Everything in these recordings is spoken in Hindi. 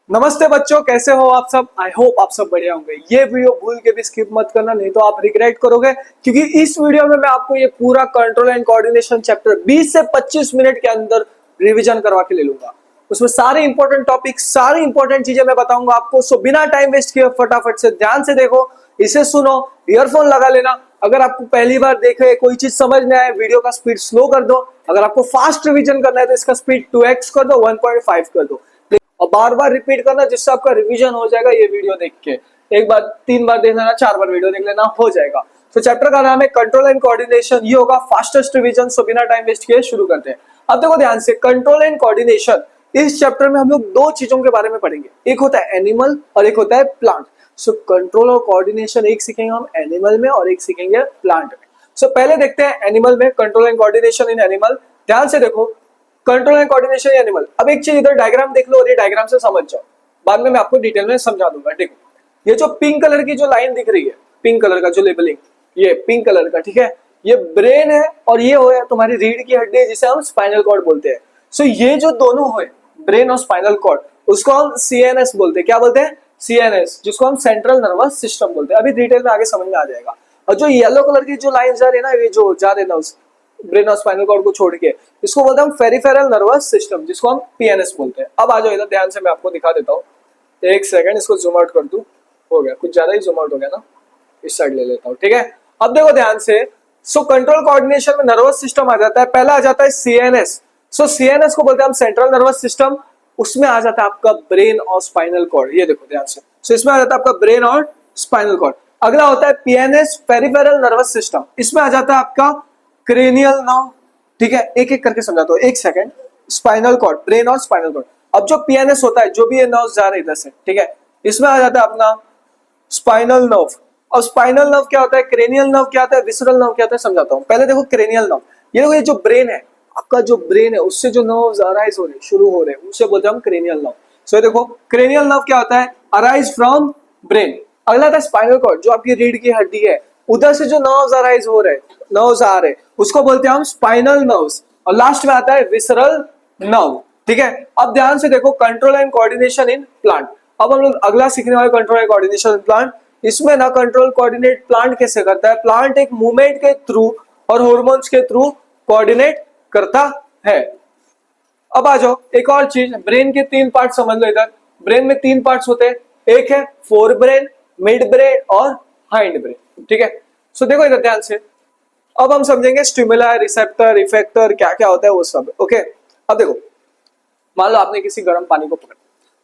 नमस्ते बच्चों, कैसे हो आप सब। आई होप आप सब बढ़िया होंगे। ये वीडियो भूल के भी स्किप मत करना, नहीं तो आप रिग्रेट करोगे, क्योंकि इस वीडियो में मैं आपको ये पूरा कंट्रोल एंड कोऑर्डिनेशन चैप्टर 20 से 25 मिनट के अंदर रिवीजन करवा के ले लूंगा। उसमें सारे इंपॉर्टेंट टॉपिक, सारी इंपॉर्टेंट चीजें मैं बताऊंगा आपको। सो बिना टाइम वेस्ट किए फटाफट से ध्यान से देखो, इसे सुनो, ईयरफोन लगा लेना। अगर आपको पहली बार देखे कोई चीज समझ नहीं आए, वीडियो का स्पीड स्लो कर दो। अगर आपको फास्ट रिवीजन करना है तो इसका स्पीड 2x कर दो, 1.5 कर दो, और बार बार रिपीट करना, जिससे आपका रिवीजन हो जाएगा। ये वीडियो देख के एक बार 3 बार देख लेना, 4 बार वीडियो देख लेना, हो जाएगा। तो चैप्टर का नाम है कंट्रोल एंड कोऑर्डिनेशन। ये होगा फास्टेस्ट रिवीजन। सो बिना टाइम वेस्ट किए शुरू करते हैं। अब देखो ध्यान से, कंट्रोल एंड कोऑर्डिनेशन, इस चैप्टर में हम लोग दो चीजों के बारे में पढ़ेंगे। एक होता है एनिमल और एक होता है प्लांट। सो कंट्रोल और कोऑर्डिनेशन एक सीखेंगे हम एनिमल में और एक सीखेंगे प्लांट में। सो पहले देखते हैं एनिमल में, control and coordination in animal. ध्यान से देखो, कंट्रोल एंड कोऑर्डिनेशन एनिमल। अब एक चीज, इधर डायग्राम देख लो और ये डायग्राम से समझ जाओ, बाद में मैं आपको डिटेल में समझा दूंगा। देखो, ये जो पिंक कलर की जो लाइन दिख रही है, पिंक कलर का जो लेबलिंग, ये पिंक कलर का, ठीक है, ये ब्रेन है और ये हो है तुम्हारी रीढ़ की हड्डी, जिसे हम स्पाइनल कॉर्ड बोलते हैं। सो ये जो दोनों है, ब्रेन और स्पाइनल कॉर्ड, उसको हम सीएनएस बोलते हैं। क्या बोलते हैं? सीएनएस, जिसको हम सेंट्रल नर्वस सिस्टम बोलते हैं। अभी डिटेल में आगे समझ में आ जाएगा। और जो येलो कलर की जो लाइन जा रही है ना, ये जो जा रहे ना उस ब्रेन और स्पाइनल कॉर्ड को छोड़ के, इसको बोलते हैं हम पेरिफेरल नर्वस सिस्टम, जिसको हम पीएनएस बोलते हैं। अब आ जाओ इधर, ध्यान से मैं आपको दिखा देता हूँ। एक सेकंड, इसको जूम आउट कर दूं। हो गया, कुछ ज्यादा ही जूम आउट हो गया ना, इस साइड ले लेता हूँ, ठीक है। अब देखो ध्यान से, सो कंट्रोल कोऑर्डिनेशन में नर्वस सिस्टम आ जाता है। पहला आ जाता है सीएनएस। सो सीएनएस को बोलते हैं हम सेंट्रल नर्वस सिस्टम। उसमें आ जाता है आपका ब्रेन और स्पाइनल कॉर्ड। ये देखो ध्यान से, सो इसमें आ जाता है आपका ब्रेन और स्पाइनल कॉर्ड। अगला होता है पीएनएस, पेरिफेरल नर्वस सिस्टम। इसमें आ जाता है आपका क्रेनियल नर्व, ठीक है। एक एक करके समझाता हूँ, एक सेकंड। स्पाइनल कॉर्ड, ब्रेन और स्पाइनल कॉर्ड। अब जो पीएनएस होता है, जो भी ये नर्व जा रहे इधर से, ठीक है, इसमें आ जाता है अपना स्पाइनल नर्व। और स्पाइनल नर्व क्या होता है, क्रेनियल नर्व क्या होता है, विसरल नर्व क्या होता है, समझाता हूँ। पहले देखो क्रेनियल नर्व, ये देखो, ये जो ब्रेन है आपका, जो ब्रेन है उससे जो नर्व्स अराइज हो रहे, शुरू हो रहे, उसे बोलते हैं हम क्रेनियल नर्व। सो देखो, क्रेनियल नर्व क्या होता है, अराइज फ्रॉम ब्रेन। अगला था स्पाइनल कॉर्ड, जो आपकी रीढ़ की हड्डी है, उधर से जो नर्व्स अराइज हो रहे, नर्व्स आ रहे, उसको बोलते हैं हम स्पाइनल नर्व्स। और लास्ट में आता है विसरल नर्व, ठीक है। अब ध्यान से देखो, control and coordination in plant. अब हम लोग अगला सीखने वाले control and coordination in plant. इसमें ना कंट्रोल कोऑर्डिनेट प्लांट कैसे करता है, प्लांट एक मूवमेंट के थ्रू और हॉर्मोन्स के थ्रू कोऑर्डिनेट करता है। अब आ जाओ एक और चीज, ब्रेन के 3 पार्ट समझ लो इधर। ब्रेन में 3 पार्ट्स होते हैं, एक है फोर ब्रेन, मिड ब्रेन और हाइंड ब्रेन, ठीक है। सो देखो इधर ध्यान से, अब हम समझेंगे स्टिमुलाई, रिसेप्टर, इफेक्टर क्या क्या होता है वो सब, ओके। अब देखो, मान लो आपने किसी गर्म पानी को पकड़ा,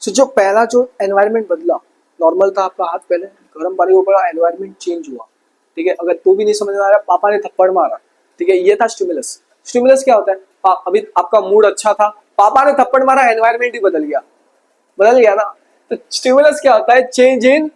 सो जो पहला जो एनवायरनमेंट बदला, नॉर्मल था आपका हाथ, पहले गर्म पानी को पकड़ा, एनवायरनमेंट चेंज हुआ, ठीक है। अगर तू भी नहीं समझ में आ रहा, पापा ने थप्पड़ मारा, ठीक है, ये था स्टिमुलस। स्टिमुलस क्या होता है, अभी आपका मूड अच्छा था, पापा ने थप्पड़ मारा, एनवायरनमेंट ही बदल गया, बदल गया ना। तो स्टिमुलस क्या होता है, change in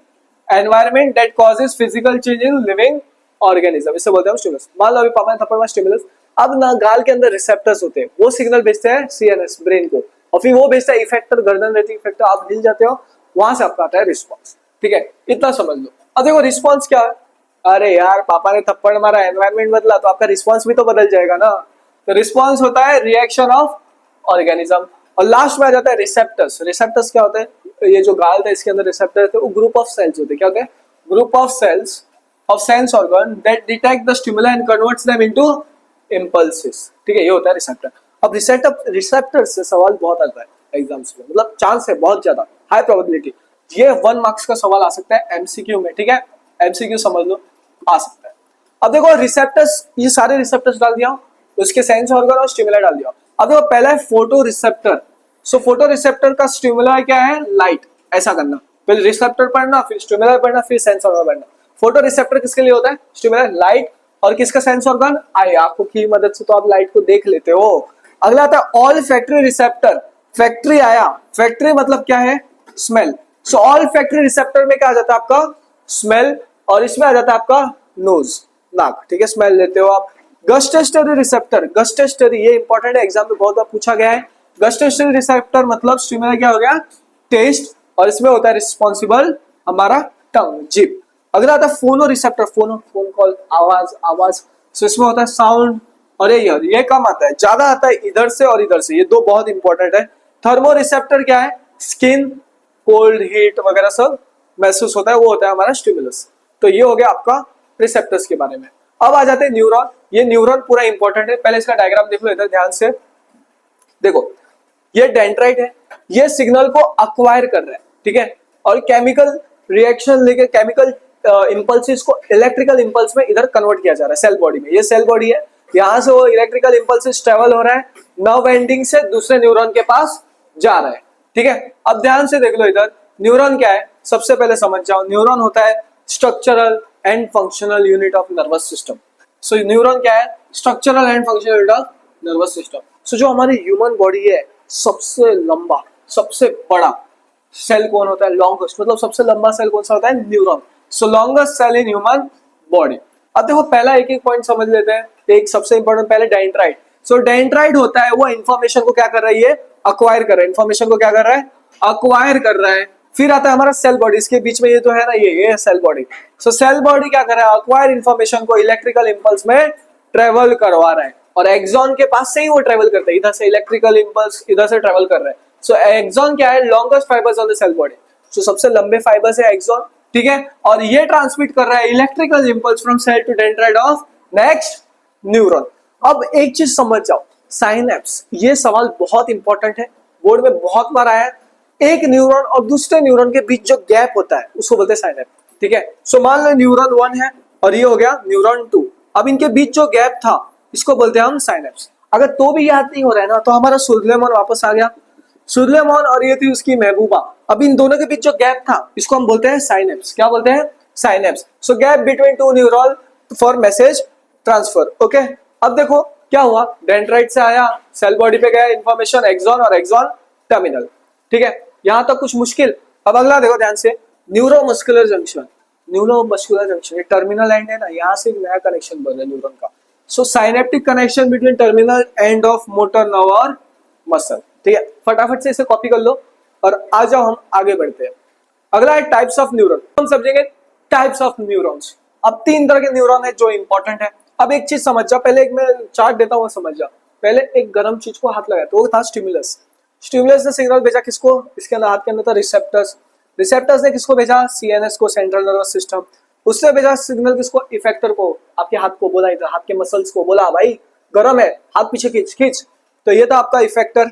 environment that causes physical change in living organism, इसे बोलते हैं स्टिमुलस। मान लो अभी पापा ने थप्पड़ मारा, स्टिमुलस। अब ना गाल के अंदर रिसेप्टर्स होते हैं, वो सिग्नल भेजते हैं सीएनएस, ब्रेन को, और फिर वो भेजता है इफेक्टर, गर्दन रहती है इफेक्टर, आप हिल जाते हो, वहां से आपका आता है रिस्पॉन्स, ठीक है। इतना समझ लो। अब देखो रिस्पॉन्स क्या है, अरे यार पापा ने थप्पड़ मारा, एनवायरनमेंट बदला, तो आपका रिस्पॉन्स भी तो बदल जाएगा ना। तो रिस्पॉन्स होता है रिएक्शन ऑफ ऑर्गेनिज्म। और लास्ट में आ जाता है रिसेप्टर्स। रिसेप्टर्स क्या होते हैं, ये जो गाल था इसके अंदर रिसेप्टर थे, वो ग्रुप ऑफ सेल्स होते हैं। क्या होते हैं? Group of cells of sense organ that detect the stimuli and converts them into impulses, ठीक है, ये होता है रिसेप्टर। अब रिसेप्टर से सवाल बहुत आता है एग्जाम्स में, मतलब चांस है बहुत ज्यादा, हाई प्रोबेबिलिटी, ये 1 मार्क्स का सवाल आ सकता है एमसीक्यू में, ठीक है। एमसीक्यू समझ लो, आ सकता है। अब देखो रिसेप्टर्स, ये सारे रिसेप्टर्स डाल दिया, उसके सेंस ऑर्गन और स्टिमुलाई डाल दिया। अब देखो पहला है photo receptor. So photo receptor का स्टिमुलाई क्या है, लाइट। ऐसा करना, पहले रिसेप्टर पढ़ना, फिर स्टिमुलाई पढ़ना, फिर सेंस ऑर्गन पढ़ना। फोटो रिसेप्टर किसके लिए होता है, स्टिमुलाई, लाइट। और किसका सेंस ऑर्गन, आई, आंखों की मदद से तो आप लाइट को देख लेते हो। अगला आता है ऑल फैक्ट्री रिसेप्टर। फैक्ट्री आया, फैक्ट्री मतलब क्या है, smell. So all factory receptor में क्या आ जाता है आपका, स्मेल। और इसमें आ जाता है आपका नोज, नाक, ठीक है, स्मेल लेते हो आप। गस्टेस्टरी रिसेप्टर, गस्टेस्टरी ये इंपॉर्टेंट है, एग्जाम में बहुत बार पूछा गया है। गस्टेस्टरी रिसेप्टर मतलब स्टिमुलाई क्या हो गया, टेस्ट, और इसमें होता है रिस्पॉन्सिबल हमारा टंग, जीभ। अगला आता है फोनो रिसेप्टर, फोन कॉल, आवाज, आवाज। सो इसमें होता है साउंड और ये कम आता है, ज्यादा आता है इधर से और इधर से, ये दो बहुत इंपॉर्टेंट है। थर्मो रिसेप्टर क्या है, स्किन, कोल्ड हीट वगैरह सब महसूस होता है, वो होता है हमारा स्टिमुलस। तो ये हो गया आपका रिसेप्टर्स के बारे में। अब आ जाते हैं न्यूरॉन। ये न्यूरॉन पूरा इंपॉर्टेंट है, पहले इसका डायग्राम देख लो इधर ध्यान से। देखो ये डेंड्राइट है, ये सिग्नल को अक्वायर कर रहा है, ठीक है, और केमिकल रिएक्शन लेके केमिकल इंपल्सिस को इलेक्ट्रिकल इंपल्स में इधर कन्वर्ट किया जा रहा है सेल बॉडी में। ये सेल बॉडी है, यहां से वो इलेक्ट्रिकल इंपल्सिस ट्रेवल हो रहा है, नर्व एंडिंग से दूसरे न्यूरॉन के पास जा रहा है, ठीक है। अब ध्यान से देख लो इधर, न्यूरॉन क्या है सबसे पहले समझ जाओ। न्यूरॉन होता है structural and functional unit of nervous system. So neuron क्या है, structural and functional unit of nervous system. So जो हमारी ह्यूमन बॉडी है, सबसे लंबा सबसे बड़ा सेल कौन होता है, लॉन्गेस्ट, मतलब सबसे लंबा सेल कौन सा होता है, neuron. So longest cell in human body. अब देखो पहला एक एक पॉइंट समझ लेते हैं। एक सबसे इंपॉर्टेंट पहले डेंड्राइट। सो डेंड्राइट होता है वो इंफॉर्मेशन को क्या कर रहा है, ये अक्वायर कर रहा है, इंफॉर्मेशन को क्या कर रहा है, अक्वायर कर रहा है। फिर आता है हमारा सेल बॉडी, इसके बीच में ये तो है ना, ये सेल बॉडी। सो सेल बॉडी क्या कर रहा है, अक्वायर इंफॉर्मेशन को इलेक्ट्रिकल इंपल्स में ट्रेवल करवा रहा है, और एक्सॉन के पास से ही वो ट्रेवल करता है, इधर से इलेक्ट्रिकल इंपल्स इधर से ट्रेवल कर रहा है। सो एक्सॉन क्या है, longest fibres on the cell body. So सबसे लंबे फाइबर्स है एक्सॉन, ठीक है, और ये ट्रांसमिट कर रहा है electrical impulse from cell to dendrite of next neuron. अब एक चीज समझ जाओ, साइनेप्स, ये सवाल बहुत इंपॉर्टेंट है, बोर्ड में बहुत बार आया है। एक न्यूरॉन और दूसरे न्यूरॉन के बीच जो गैप होता है उसको बोलते हैं साइनेप्स, ठीक है। सो मान लो न्यूरॉन 1 है और ये हो गया न्यूरॉन 2। अब इनके बीच जो गैप था इसको बोलते हैं हम साइनेप्स। अगर तो भी याद नहीं हो रहा है ना, तो हमारा सुलेमान वापस आ गया, सुलेमान और ये थी उसकी महबूबा। अब इन दोनों के बीच जो गैप था इसको हम बोलते हैं साइनेप्स। क्या बोलते हैं, synapse. So gap between two neuron for message transfer, okay. अब देखो क्या हुआ, डेंड्राइट से आया, सेल बॉडी पे गया इंफॉर्मेशन, एक्सॉन और एक्सॉन टर्मिनल, ठीक है, यहां तक कुछ मुश्किल। अब अगला देखो ध्यान से, न्यूरोमस्कुलर जंक्शन। न्यूरोमस्कुलर जंक्शन, ये टर्मिनल एंड है ना, यहां से एक नया कनेक्शन बन रहा है न्यूरॉन का। So synaptic connection between terminal end of motor nerve और मसल, ठीक है। फटाफट से इसे कॉपी कर लो और आ जाओ हम आगे बढ़ते हैं। अगला है टाइप्स ऑफ न्यूरॉन। हम समझेंगे टाइप्स ऑफ न्यूरॉन्स। अब 3 तरह के न्यूरॉन है जो इंपॉर्टेंट है। अब एक चीज समझ जाओ, पहले एक मैं चार्ट देता हूँ समझ जाओ। पहले एक गर्म चीज को हाथ लगाया तो वो था स्टिमुलस। स्टिमुलस ने सिग्नल भेजा किसको, इसके अंदर हाथ के अंदर था रिसेप्टर्स। रिसेप्टर्स ने किसको भेजा, सीएनएस को, सेंट्रल नर्वस सिस्टम। उसने भेजा सिग्नल किसको, इफेक्टर को, आपके हाथ को बोला, इधर हाथ के मसल्स को बोला भाई गर्म है, हाथ पीछे खींच खींच। तो ये था आपका इफेक्टर,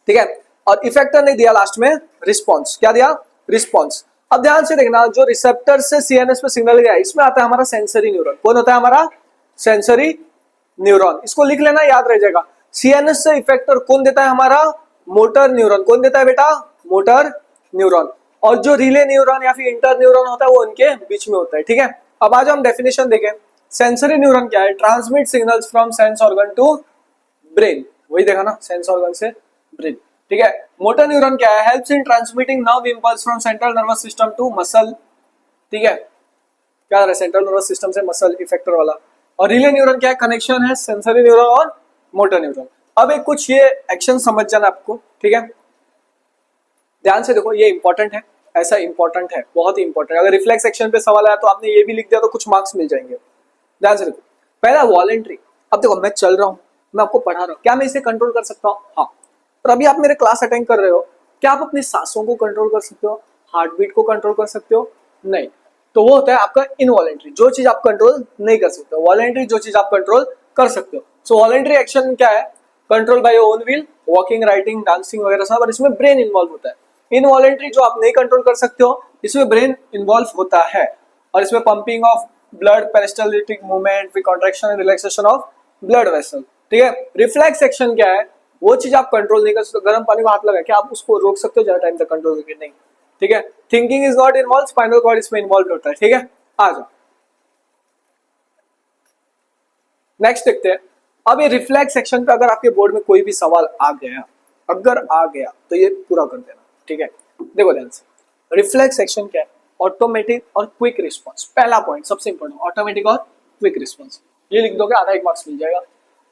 ठीक है। और इफेक्टर ने दिया लास्ट में रिस्पॉन्स। क्या दिया, रिस्पॉन्स। अब ध्यान से देखना, जो रिसेप्टर से सीएनएस पे सिग्नल गया इसमें आता है हमारा सेंसरी न्यूरॉन। कौन होता है हमारा, सेंसरी न्यूरॉन। इसको लिख लेना, याद रह जाएगा। सीएनएस से इफेक्टर कौन देता है हमारा, मोटर न्यूरॉन। कौन देता है बेटा, मोटर न्यूरॉन। और जो रिले न्यूरॉन या फिर इंटर न्यूरॉन होता है वो उनके बीच में होता है, ठीक है। अब आज हम डेफिनेशन देखें। सेंसरी न्यूरॉन क्या है, transmit signals from sense organ to brain. वही देखा ना, सेंस ऑर्गन से ब्रेन, ठीक है। मोटर न्यूरॉन क्या है, helps in transmitting nerve impulse from central nervous system to muscle, ठीक है। क्या है, सेंट्रल नर्वस सिस्टम से मसल, इफेक्टर वाला। और रिले न्यूरॉन क्या है, कनेक्शन है सेंसरी न्यूरॉन और मोटर न्यूरॉन। अब एक कुछ ये एक्शन समझ जाना आपको, ठीक है। ध्यान से देखो, ये इंपॉर्टेंट है, ऐसा इंपॉर्टेंट है, बहुत ही इंपॉर्टेंट। अगर रिफ्लेक्स एक्शन पे सवाल आया तो आपने ये भी लिख दिया तो कुछ मार्क्स मिल जाएंगे। ध्यान से देखो, पहला वॉलेंट्री। अब देखो मैं चल रहा हूँ, मैं आपको पढ़ा रहा हूँ, क्या मैं इसे कंट्रोल कर सकता हूँ, हाँ। और अभी आप मेरे क्लास अटेंड कर रहे हो, क्या आप अपनी सांसों को कंट्रोल कर सकते हो, हार्ट बीट को कंट्रोल कर सकते हो, नहीं। तो वो होता है आपका इनवॉलेंट्री, जो चीज आप कंट्रोल नहीं कर सकते। वॉलेंट्री, जो चीज आप कंट्रोल कर सकते हो। सो वॉलेंट्री एक्शन क्या है, control by your own will, walking, writing, dancing वगैरह सब, और इसमें ब्रेन इन्वॉल्व होता है। इनवॉलेंट्री जो आप नहीं कंट्रोल कर सकते हो, इसमें ब्रेन इन्वॉल्व होता है, और इसमें pumping of blood, peristaltic movement, फिर contraction and relaxation of blood vessel, ठीक है। रिफ्लेक्स एक्शन क्या है, वो चीज आप कंट्रोल नहीं कर सकते। गर्म पानी को हाथ लगा क्या आप उसको रोक सकते हो ज्यादा टाइम तक कंट्रोल करके, नहीं, ठीक है। Thinking is not involve, spinal cord इसमें इन्वॉल्व होता है, ठीक है। आ जाओ नेक्स्ट देखते हैं। अब ये रिफ्लेक्स एक्शन पे अगर आपके बोर्ड में कोई भी सवाल आ गया, अगर आ गया तो ये पूरा कर देना, ठीक है। देखो ध्यान से, रिफ्लेक्स एक्शन क्या है, ऑटोमेटिक और क्विक रिस्पॉन्स। पहला पॉइंट सबसे इंपॉर्टेंट, ऑटोमेटिक और क्विक रिस्पॉन्स। ये लिख दोगे, आधा 1 मार्क्स मिल जाएगा।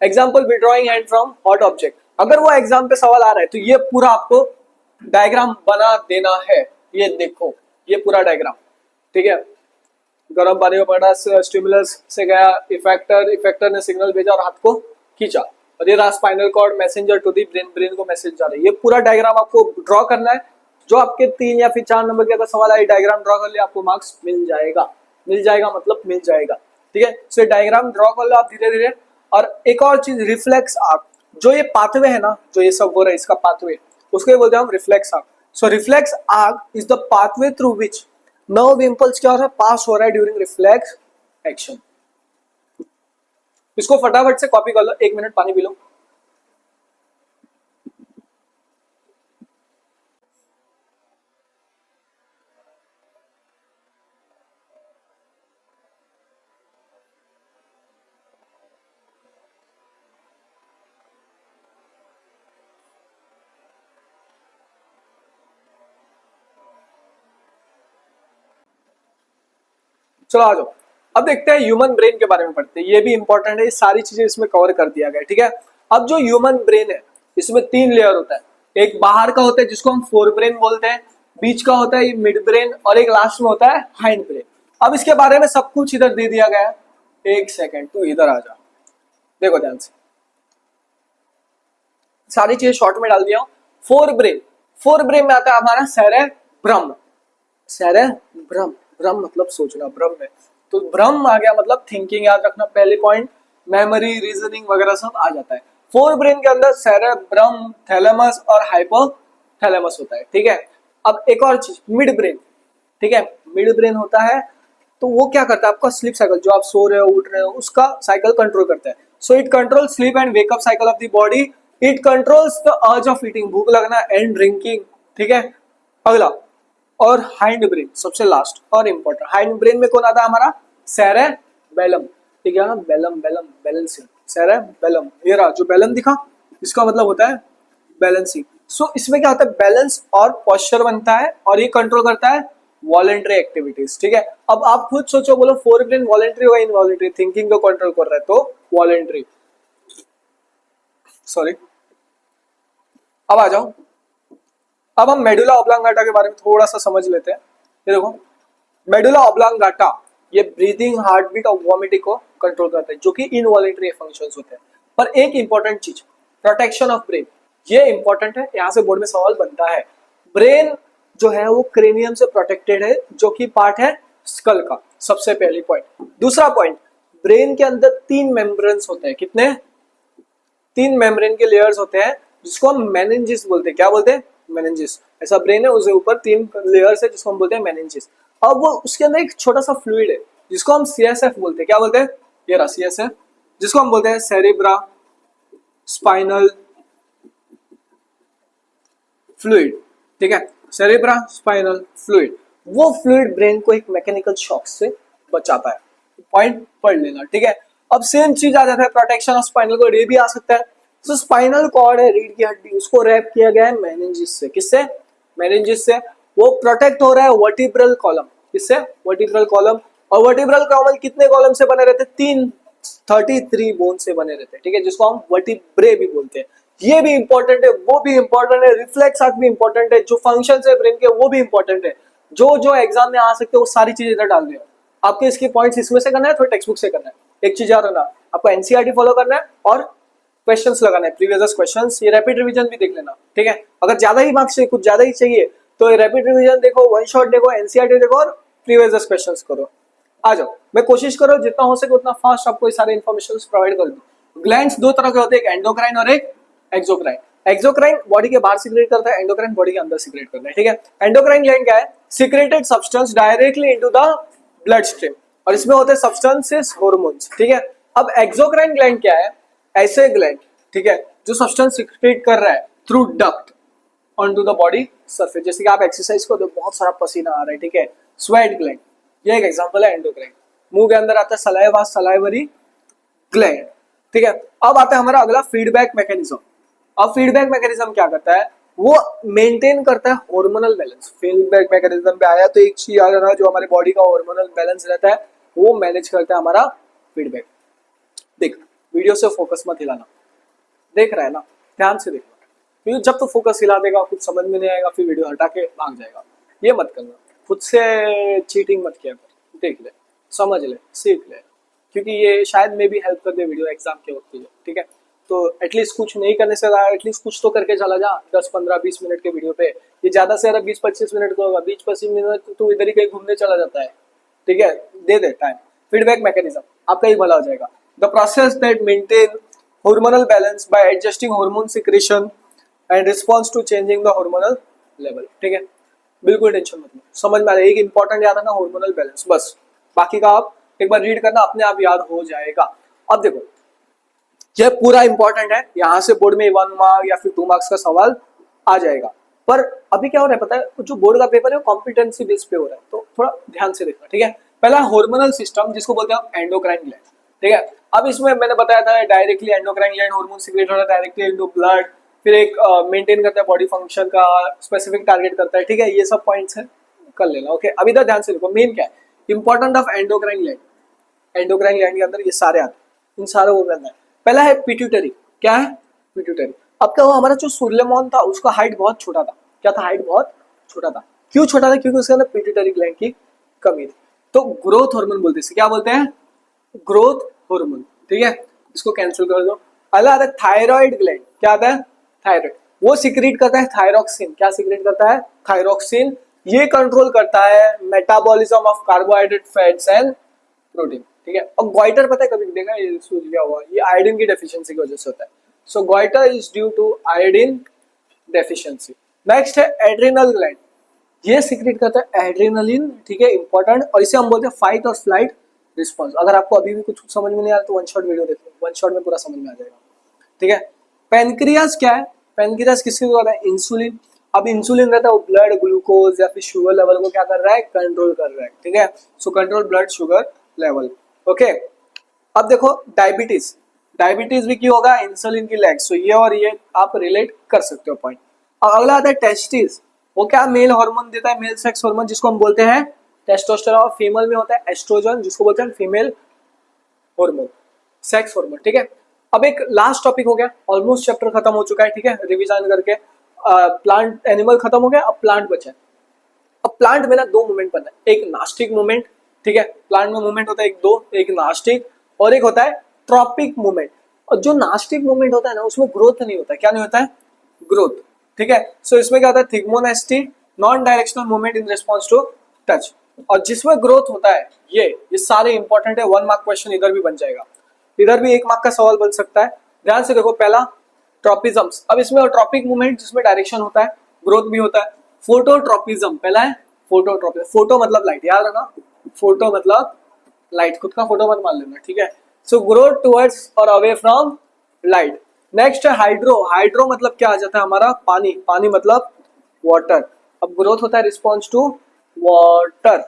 Example, withdrawing hand from hot object. अगर वो एग्जाम पे सवाल आ रहा है तो ये पूरा आपको डायग्राम बना देना है। ये देखो, ये पूरा डायग्राम, ठीक है। गर्म पानी को पकड़ा, स्टिमुलस से गया इफेक्टर, इफेक्टर ने सिग्नल भेजा और हाथ को खींचा, और ये रहा spinal cord, messenger to the brain, brain को मैसेज जा रहा है। ये पूरा डायग्राम आपको ड्रॉ करना है जो आपके 3 या फिर 4 नंबर के अगर सवाल आए, डायग्राम ड्रॉ कर लिया, आपको मार्क्स मिल जाएगा। मिल जाएगा मतलब मिल जाएगा, ठीक है। सो डायग्राम ड्रॉ कर लो आप धीरे धीरे। और एक और चीज, रिफ्लेक्स आर्क, जो ये पाथवे है ना, जो ये सब हो रहा है इसका पाथवे, उसको बोलते हैं हम reflex arc. So reflex arc is the pathway through which nerve impulse क्या हो रहा है, पास हो रहा है ड्यूरिंग रिफ्लेक्स एक्शन। इसको फटाफट से कॉपी कर लो, 1 मिनट पानी पी लो। चलो आ जाओ, अब देखते हैं ह्यूमन ब्रेन के बारे में पढ़ते हैं। ये भी इंपॉर्टेंट है, ये सारी चीजें इसमें कवर कर दिया गया, ठीक है। अब जो ह्यूमन ब्रेन है, इसमें 3 लेयर होता है। एक बाहर का होता है जिसको हम फोर ब्रेन बोलते हैं, बीच का होता है मिड ब्रेन, और एक लास्ट में होता है हाइंड ब्रेन। अब इसके बारे में सब कुछ इधर दे दिया गया है। 1 सेकेंड, तू इधर आ जा, देखो ध्यान से, सारी चीजें शॉर्ट में डाल दिया हूं। फोर ब्रेन, फोर ब्रेन में आता है हमारा सेरेब्रम। सेरेब्रम, ब्रह्म मतलब सोचना, ब्रह्म है तो ब्रह्म आ गया मतलब थिंकिंग, याद रखना पहले पॉइंट। मेमोरी, रीजनिंग वगैरह सब आ जाता है। फोर ब्रेन के अंदर सेरेब्रम, थैलेमस और हाइपोथैलेमस होता है, ठीक है। अब एक और चीज, मिड ब्रेन, ठीक है। मिड ब्रेन होता है तो वो क्या करता है, आपका स्लीप साइकिल, जो आप सो रहे हो उठ रहे हो उसका साइकिल कंट्रोल करता है। So it control sleep and wake up cycle of the body. It controls the urge of eating, भूख लगना एंड ड्रिंकिंग, ठीक है। अगला, और हाइंड ब्रेन सबसे लास्ट और इंपॉर्टेंट, हाइंड ब्रेन में कौन आता है हमारा, सेरेबेलम, ठीक है ना, बेलम बेलम बैलेंसिंग, सेरेबेलम, ये रहा जो बेलम दिखा, इसका मतलब होता है बैलेंसिंग। सो इसमें क्या होता है, बैलेंस और पोस्चर बनता है, और ये कंट्रोल करता है वॉलेंट्री एक्टिविटीज, ठीक है। अब आप खुद सोचो, बोलो फोर ब्रेन वॉलेंट्री होगा इनवॉलेंट्री, थिंकिंग को कंट्रोल कर रहा है तो वॉलेंट्री, सॉरी। अब आ जाओ, अब हम मेडुला ऑब्लांगाटा के बारे में थोड़ा सा समझ लेते हैं। ये देखो, मेडुला ऑब्लांगाटा ये ब्रीदिंग, हार्ट बीट और वॉमिटिंग को कंट्रोल करता है, जो कि इनवॉलेंट्री फंक्शंस होते हैं। पर एक इंपॉर्टेंट चीज, प्रोटेक्शन ऑफ ब्रेन, ये इंपॉर्टेंट है, यहां से बोर्ड में सवाल बनता है। ब्रेन जो है वो क्रेनियम से प्रोटेक्टेड है, जो कि पार्ट है स्कल का, सबसे पहली पॉइंट। दूसरा पॉइंट, ब्रेन के अंदर 3 मेम्ब्रेन्स होते हैं, कितने, 3 मेम्ब्रेन के लेयर्स होते हैं, जिसको हम मेनिंजिस बोलते हैं। क्या बोलते हैं, मेनिंजिस। ऐसा ब्रेन है, उसके ऊपर 3 लेयर्स है जिसको हम बोलते हैं मेनिंजिस। अब वो उसके अंदर एक छोटा सा फ्लूइड है जिसको हम सीएसएफ बोलते हैं। क्या बोलते हैं, ये रहा सीएसएफ, जिसको हम बोलते हैं सेरिब्रा स्पाइनल फ्लूइड, ठीक है, सेरिब्रा स्पाइनल फ्लूइड। वो फ्लूइड ब्रेन को एक मैकेनिकल शॉक से बचाता है, पॉइंट पढ़ लेना, ठीक है। अब सेम चीज आ जाता है प्रोटेक्शन ऑफ स्पाइनल कॉर्ड, ये भी आ सकता है। तो स्पाइनल कॉर्ड है, रीढ़ की हड्डी, उसको रैप किया गया है मेनिंजिस से। किससे, मेनिंजिस से। वो प्रोटेक्ट हो रहा है वर्टिब्रल कॉलम, किससे, वर्टिब्रल कॉलम। और वर्टिब्रल कॉलम कितने कॉलम से बने रहते, 33 बोन से बने रहते हैं, ठीक है, जिसको हम वर्टिब्रे भी बोलते हैं। ये भी इंपॉर्टेंट है, वो भी इंपॉर्टेंट है, रिफ्लेक्स आर्क भी इंपॉर्टेंट है, जो फंक्शंस है ब्रेन के वो भी इंपॉर्टेंट है। जो जो एग्जाम में आ सकते हैं वो सारी चीजें इधर डाल दिया। आपके इसके पॉइंट्स इसमें से करना है, थोड़ा टेक्स्ट बुक से करना है। एक चीज याद रखना, आपको एनसीईआरटी फॉलो करना है और क्वेश्चंस लगाना है, प्रीवियस क्वेश्चंस। ये रैपिड रिवीजन भी देख लेना, ठीक है। अगर ज्यादा ही मार्क्स चाहिए, कुछ ज्यादा ही चाहिए, तो रैपिड रिवीजन देखो, वन शॉट देखो, एनसीईआरटी देखो और प्रीवियस क्वेश्चंस करो। आ जाओ, मैं कोशिश करो जितना हो सके उतना फास्ट आपको ये सारे इन्फॉर्मेशन प्रोवाइड कर दूं। ग्लैंड्स 2 तरह के होते हैं, एक एंडोक्राइन और एक एक्सोक्राइन। एक्सोक्राइन बॉडी के बाहर सिक्रेट करता है, एंडोक्राइन बॉडी के अंदर सिक्रेट करता है, ठीक है। एंडोक्राइन ग्लैंड क्या है, secreted substance directly into the blood stream, और इसमें होते हैं सब्सटेंसेस, हार्मोन्स, ठीक है। अब एक्सोक्राइन ग्लैंड क्या है, ऐसे ग्लैंड, ठीक है, जो सब्सटेंस सिक्रेट कर रहा है through duct onto the body surface. जैसे कि आप एक्सरसाइज को बहुत सारा पसीना आ रहा है, ठीक है, स्वेट ग्लैंड, ये एक एग्जांपल है एंडोक्राइन। मुंह के अंदर आता है सलाइवा, सलाइवरी ग्लैंड, ठीक है। अब आता है हमारा अगला फीडबैक मैकेनिज्म। अब फीडबैक मैकेनिज्म क्या करता है, वो मेंटेन करता है हार्मोनल बैलेंस। फीडबैक मैकेनिज्म पे आया तो एक चीज याद रखना, जो हमारे बॉडी का हार्मोनल बैलेंस रहता है वो मैनेज करता है हमारा फीडबैक। देख, वीडियो से फोकस मत हिलाना, देख रहा है ना, ध्यान से देखना, क्योंकि जब तो फोकस हिला देगा कुछ समझ में नहीं आएगा, फिर वीडियो हटा के भाग जाएगा। ये मत करना, खुद से चीटिंग मत किया कर, देख ले, समझ ले, सीख ले, क्योंकि ये शायद में भी हेल्प कर दे वीडियो एग्जाम के वक्त के लिए, ठीक है। तो एटलीस्ट कुछ नहीं करने से एटलीस्ट कुछ तो करके चला जा 10-15-20 मिनट के वीडियो पे। ये ज्यादा से ज्यादा 20-25 मिनट का होगा, 20-25 मिनट तो इधर ही कहीं घूमने चला जाता है, ठीक है। दे दे टाइम। फीडबैक मैकेनिज्म, आपका ही भला हो जाएगा। The process that maintain hormonal balance by adjusting hormone secretion and response to changing the hormonal level, ठीक है। बिल्कुल टेंशन मत लो, समझ में आ रहा है। एक इंपॉर्टेंट याद रखना हार्मोनल बैलेंस, बस बाकी का आप एक बार रीड करना, अपने आप याद हो जाएगा। अब देखो यह पूरा इंपॉर्टेंट है, यहाँ से बोर्ड में 1 मार्क या फिर 2 मार्क्स का सवाल आ जाएगा। पर अभी क्या हो रहा है पता है, जो बोर्ड का पेपर है वो कॉम्पिटेंसी बेस पे हो रहा है, तो थोड़ा ध्यान से देखना, ठीक है। पहला हार्मोनल सिस्टम जिसको बोलते हैं एंडोक्राइन ग्लैंड, ठीक है। अब इसमें मैंने बताया था directly endocrine gland hormone secrete होता है डायरेक्टली इनटू ब्लड, फिर एक मेंटेन करता है बॉडी फंक्शन का, स्पेसिफिक टारगेट करता है, ठीक है। ये सब पॉइंट्स है, कर लेना, ओके। अभी तक ध्यान से देखो मेन क्या है, important of endocrine gland. Endocrine gland के अंदर ये सारे आते हैं, इन सारों को करना है। पहला है पिट्यूटरी, क्या है पिट्यूटरी। अब क्या हुआ, हमारा जो सूर्यमोहन था उसका हाइट बहुत छोटा था, क्या था, हाइट बहुत छोटा था। क्यों छोटा था, क्योंकि उसके अंदर पिट्यूटरी ग्लैंड की कमी थी। तो ग्रोथ हार्मोन बोलते हैं, क्या बोलते हैं, ग्रोथ हार्मोन, ठीक है। इसको कैंसिल कर दो। अगला आता है थायराइड ग्लैंड, क्या आता है, थायराइड। वो सिक्रीट करता है थायरोक्सिन, क्या सिक्रीट करता है, थायरोक्सिन। ये कंट्रोल करता है metabolism of carbohydrate, fats and protein, ठीक है। और गॉइटर पता है कभी देखा, ये सूझ गया हुआ, ये आयोडीन की डेफिशिएंसी की वजह से होता है। So goitre is due to iodine deficiency. Next है एड्रिनल ग्लैंड, ये सीक्रेट करता है एड्रेनालिन, ठीक है, इंपॉर्टेंट। और इसे हम बोलते हैं फाइट और फ्लाइट रिस्पॉन्स। अगर आपको अभी भी कुछ समझ में नहीं आ रहा तो 1 शॉट वीडियो देखो, 1 शॉट में पूरा समझ में आ जाएगा, ठीक है। पेनक्रियास क्या है, पेनक्रियास किसके द्वारा है, इंसुलिन। अब इंसुलिन रहता है वो ब्लड ग्लूकोज या फिर शुगर लेवल को क्या कर रहा है, कंट्रोल कर रहा है, ठीक है। So control blood sugar level, okay. अब देखो डायबिटीज, डायबिटीज भी क्यों होगा, इंसुलिन की लैग। सो ये और ये आप रिलेट कर सकते हो पॉइंट। और अगला आता है टेस्टिस, वो क्या मेल हार्मोन देता है, मेल सेक्स हार्मोन, जिसको हम बोलते हैं टेस्टोस्टेरोन। फीमेल में होता है एस्ट्रोजन, जिसको बोलते हैं फीमेल हार्मोन, सेक्स हार्मोन, ठीक है। अब एक लास्ट टॉपिक हो गया, ऑलमोस्ट चैप्टर खत्म हो चुका है, ठीक है, रिवीजन करके। प्लांट एनिमल खत्म हो गया, अब प्लांट बचा है। अब प्लांट में ना 2 मूवमेंट बनता है, एक नास्टिक मूवमेंट, ठीक है, प्लांट में मूवमेंट होता है एक नास्टिक और एक होता है ट्रॉपिक मूवमेंट। और जो नास्टिक मूवमेंट होता है ना उसमें ग्रोथ नहीं होता है, क्या नहीं होता है, ग्रोथ, ठीक है। सो इसमें क्या होता है, thigmonasty, non directional movement in response to touch. और जिसमें ग्रोथ होता है ये सारे इंपॉर्टेंट है। 1 मार्क क्वेश्चन इधर भी बन जाएगा, इधर भी 1 मार्क का सवाल बन सकता है। ध्यान से देखो, पहला ट्रॉपिज्म्स। अब इसमें ट्रॉपिक मूवमेंट जिसमें डायरेक्शन होता है, ग्रोथ भी होता है। फोटोट्रॉपिज्म पहला है, फोटोट्रॉपिज्म, फोटो मतलब लाइट, याद रखना, फोटो मतलब लाइट, खुद का फोटो मत मान लेना, ठीक है। सो ग्रोथ टुवर्ड्स और अवे फ्रॉम लाइट। नेक्स्ट है हाइड्रो, हाइड्रो मतलब क्या आ जाता है हमारा, पानी, पानी मतलब वाटर। अब ग्रोथ होता है रिस्पॉन्स टू वाटर।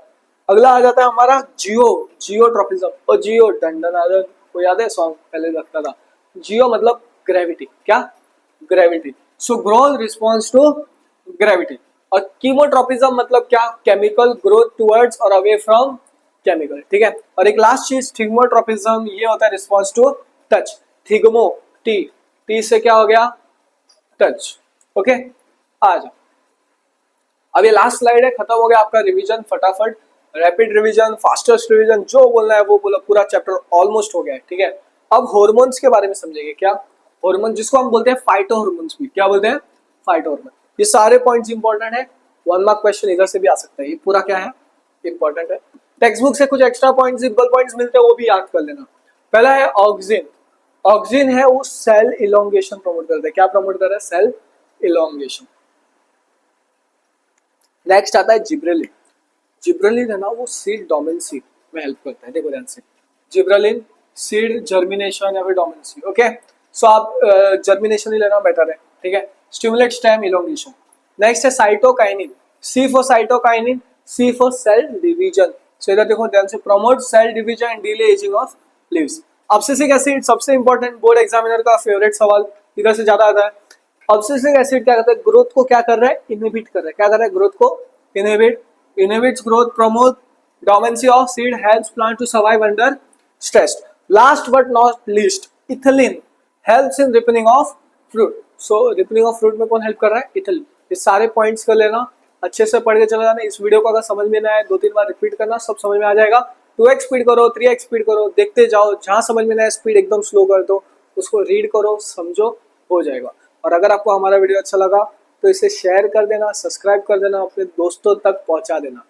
अगला आ जाता है हमारा जियो, जियोट्रॉपिज्म। और जियो डंडन को याद है सॉन्ग पहले लगता था, जियो मतलब ग्रेविटी, क्या, gravity. So growth response to gravity. और कीमोट्रॉपिज्म मतलब क्या, केमिकल ग्रोथ टुवर्ड्स और अवे फ्रॉम केमिकल, ठीक है। और एक लास्ट चीज थिग्मोट्रॉपिज्म, ये होता है रिस्पॉन्स टू टच। थिग्मो, टी से क्या हो गया, टच, ओके। आ जाओ, अब ये लास्ट स्लाइड है, खत्म हो गया आपका रिवीजन। फटाफट रैपिड रिवीजन, फास्टेस्ट रिवीजन, जो बोलना है वो बोलो, पूरा चैप्टर ऑलमोस्ट हो गया है, ठीक है। अब हार्मोन्स के बारे में समझेंगे, क्या हार्मोन, जिसको हम बोलते हैं फाइटो हार्मोन्स भी, क्या बोलते हैं, फाइटो हार्मोन। ये सारे पॉइंट्स इंपॉर्टेंट है, 1 मार्क क्वेश्चन इधर से भी आ सकता है, ये पूरा क्या है, इंपॉर्टेंट है। टेक्स्ट बुक से कुछ एक्स्ट्रा पॉइंट्स, सिंपल पॉइंट्स मिलते हैं, वो भी याद कर लेना। पहला है ऑक्सिन, ऑक्सिन है वो सेल इलोंगेशन प्रमोट करता है, क्या प्रमोट कर रहा है, सेल इलोंगेशन। नेक्स्ट आता है जिब्रेलिन, जिब्रेलिन है ना वो सीड डोमेंसी में हेल्प करता है, देखो ध्यान से, जिब्रेलिन सीड जर्मिनेशन या फिर डोमेंसी, ओके। सो आप जर्मिनेशन ही लेना बेटर है, ठीक है। Stimulate stem elongation. नेक्स्ट है cytokinin, C for cytokinin, C for cell division. So इधर देखो ध्यान से, promote cell division and delay ageing of leaves. Abscisic acid सबसे इंपॉर्टेंट, बोर्ड एग्जामिनर का फेवरेट सवाल, इधर से ज्यादा आता है। अब्सिसिक एसिड क्या करता है, ग्रोथ को क्या कर रहा है, इनहिबिट कर रहा है, क्या कर रहा है, ग्रोथ को inhibit, inhibits growth, promote dormancy of seed, helps plant to survive under stress. Last but not least, ethylene helps in ripening of fruit. So ripening of fruit में कौन हेल्प कर रहा है, इथिलीन। ये सारे पॉइंट्स कर लेना, अच्छे से पढ़ के चला जाना। इस वीडियो को अगर समझ में ना आए 2-3 बार रिपीट करना, सब समझ में आ जाएगा। 2x स्पीड करो, 3x स्पीड करो, देखते जाओ, जहां समझ में ना आए स्पीड एकदम स्लो कर दो, उसको रीड करो, समझो, हो जाएगा। और अगर आपको हमारा वीडियो अच्छा लगा तो इसे शेयर कर देना, सब्सक्राइब कर देना, अपने दोस्तों तक पहुंचा देना।